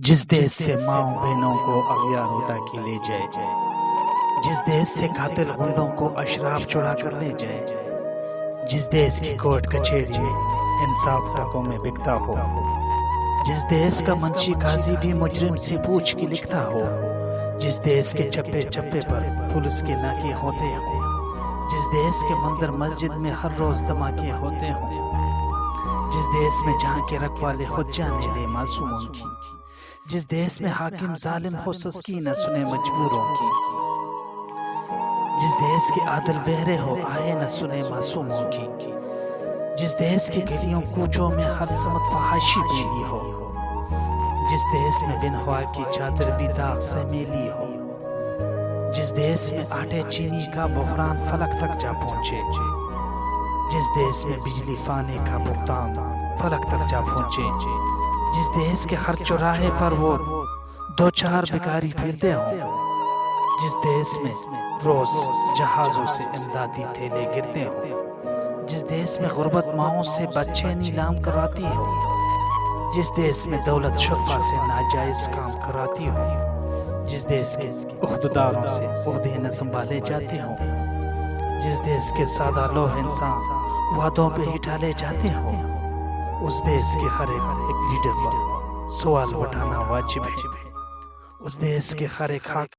جس دیش سے ماؤں بہنوں کو اغیار اٹھا کے لے جائے، جس دیش سے قاتل غنڈوں کو اشراف چڑھا کر لے جائے، جس دیش کی کورٹ کچہری میں انصاف ٹکوں میں بکتا ہو، جس دیش کا منشی قاضی بھی مجرم سے پوچھ کے لکھتا ہو، جس دیش کے چپے چپے پر پولیس کے ناکے ہوتے ہوں، جس دیش کے مندر مسجد میں ہر روز دھماکے ہوتے ہوں، جس دیش میں جہاں کے رکھوالے خود جانے لے معصوموں کی، جس دیش میں حاکم ظالم ہو سسکی نہ سنے مجبوروں کی، جس دیش کے عادل بہرے ہو آئے نہ سنے معصوموں کی، جس دیش کے گلیوں کوچوں میں ہر سمت فحاشی پھیلی ہو، جس دیش میں بن ہوا کی چادر بھی داغ سے میلی ہو، جس دیش میں آٹے چینی کا بحران فلک تک جا پہنچے، جس دیش میں بجلی پانے کا بھگتان فلک تک جا پہنچے، جس دیش کے ہر چوراہے پر وہ دو چار بھکاری پھرتے ہوں، جس دیش میں روز جہازوں سے امدادی تھیلے گرتے ہوں، جس دیش میں غربت ماؤں سے بچے نیلام کرواتی ہو، جس دیش میں دولت شفا سے ناجائز کام کراتی ہو، جس دیش کے عہدیداروں سے عہدے نہ سنبھالے جاتے ہوں، جس دیش کے سادہ لوہ انسان وعدوں پہ ہی ڈالے جاتے ہوں، اس دیش کے ہر ایک لیڈر پر سوال اٹھانا واجب ہے، اس دیش کے ہر ایک